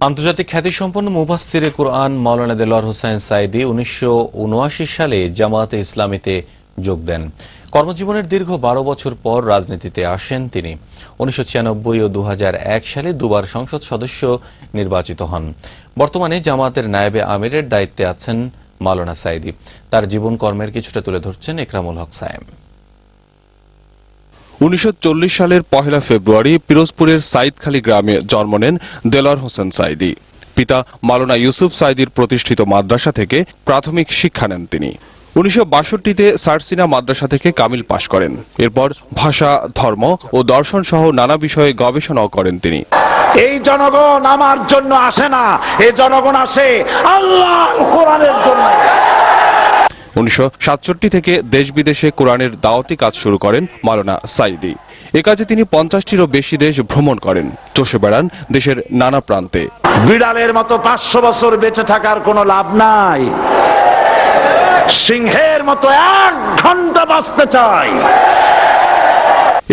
আন্তর্জাতিক খ্যাতিসম্পন্ন মুফাসসিরে কুরআন মাওলানা দেলোয়ার হোসেন সাঈদী ১৯৭৯ সালে জামায়াতে ইসলামীতে যোগ দেন। কর্মজীবনের দীর্ঘ ১২ বছর পর রাজনীতিতে আসেন তিনি। ১৯৯৬ ও ২০০১ সালে দুবার সংসদ সদস্য নির্বাচিত হন। বর্তমানে জামায়াতের নায়েবে আমিরের দায়িত্বে আছেন মাওলানা সাঈদী। তার জীবন কর্মের কিছুটা তুলে ধরছেন একরামুল হক সায়েম। ১৯৪০ সালের ১ ফেব্রুয়ারি পিরোজপুরের সাইদখালী গ্রামে জন্ম নেন দেলোয়ার হোসেন সাঈদী। পিতা মাওলানা ইউসুফ সাঈদীর প্রতিষ্ঠিত মাদ্রাসা থেকে প্রাথমিক শিক্ষা নেন তিনি। ১৯৬২-তে সারসিনা মাদ্রাসা থেকে কামিল পাশ করেন। এরপর ভাষা, ধর্ম ও দর্শন সহ নানা বিষয়ে গবেষণাও করেন তিনি। এই জনগণ আমার জন্য আসে না, এই জনগণ আসে আল্লাহর কোরআনের জন্য। ১৯৬৭ থেকে দেশ বিদেশে কোরআনের দাওয়াতি কাজ শুরু করেন মাওলানা সাঈদী। এ কাজে তিনি ৫০টিরও বেশি দেশ ভ্রমণ করেন, চষে বেড়ান দেশের নানা প্রান্তে। বিড়ালের মতো ৫০০ বছর বেঁচে থাকার কোনো লাভ নাই, সিংহের মতো ১ ঘন্টা বাঁচতে চাই।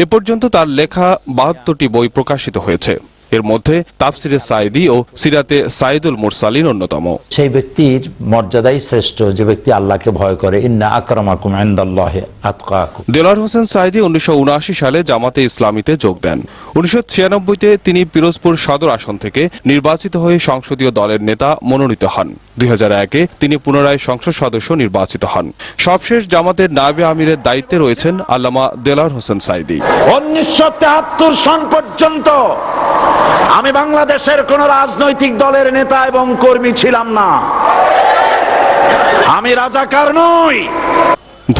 এ পর্যন্ত তার লেখা ৭২টি বই প্রকাশিত হয়েছে। এর মধ্যে তাফসিরে সাঈদী ও সিরাতে সাইদুল মুরসালিন অন্যতম। সেই ব্যক্তির মর্যাদাই শ্রেষ্ঠ যে ব্যক্তি আল্লাহকে ভয় করে। ইন্না আকরামাকুম ইনদাল্লাহি আতকাকুম। দেলোয়ার হোসেন সাঈদী ১৯৭৯ সালে জামাতে ইসলামীতে যোগ দেন। ১৯৯৬-তে তিনি পিরোজপুর সদর আসন থেকে নির্বাচিত হয়ে সংসদীয় দলের নেতা মনোনীত হন। ২০০১-এ তিনি পুনরায় সংসদ সদস্য নির্বাচিত হন। সবশেষ জামাতের নায়েবে আমিরের দায়িত্বে রয়েছেন আল্লামা দেলোয়ার হোসেন সাঈদী। ১৯৭৩ সন পর্যন্ত আমি বাংলাদেশের কোন রাজনৈতিক দলের নেতা এবং কর্মী ছিলাম না। আমি রাজাকার নই।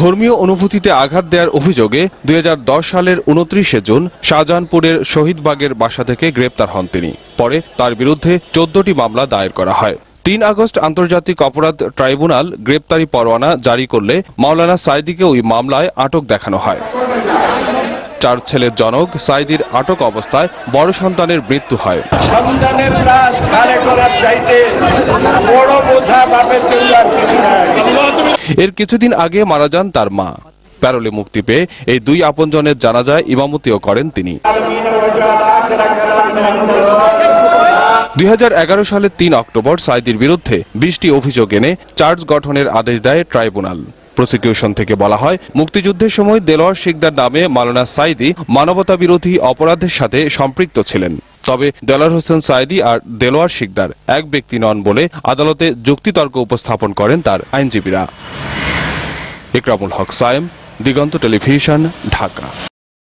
ধর্মীয় অনুভূতিতে আঘাত দেওয়ার অভিযোগে ২০১০ সালের ২৯শে জুন শাহজাহানপুরের শহীদবাগের বাসা থেকে গ্রেপ্তার হন তিনি। পরে তার বিরুদ্ধে ১৪টি মামলা দায়ের করা হয়। ৩ আগস্ট আন্তর্জাতিক অপরাধ ট্রাইব্যুনাল গ্রেপ্তারি পরোয়ানা জারি করলে মাওলানা সাঈদীকে ওই মামলায় আটক দেখানো হয়। ৪ ছেলের জনক সাঈদীর আটক অবস্থায় বড় সন্তানের মৃত্যু হয়। সন্তানের লাশ কালে করার চাইতে বড় বোঝা বাপের জন্য আর কিছু নাই। এর কিছুদিন আগে মারা যান তার মা। প্যারোলে মুক্তি পেয়ে এই ২ আপনজনের জানাজায় ইমামতিও করেন তিনি। ২০১১ সালের ৩ অক্টোবর সাঈদীর বিরুদ্ধে ২০টি অভিযোগ এনে চার্জ গঠনের আদেশ দেয় ট্রাইব্যুনাল। প্রসিকিউশন থেকে বলা হয়, মুক্তিযুদ্ধের সময় দেলোয়ার শিকদার নামে মাওলানা সাঈদী মানবতা বিরোধী অপরাধের সাথে সম্পৃক্ত ছিলেন। তবে দেলোয়ার হোসেন সাঈদী আর দেলোয়ার শিকদার এক ব্যক্তি নন বলে আদালতে যুক্তিতর্ক উপস্থাপন করেন তার আইনজীবীরা। একরামুল হক সায়েম, দিগন্ত টেলিভিশন, ঢাকা।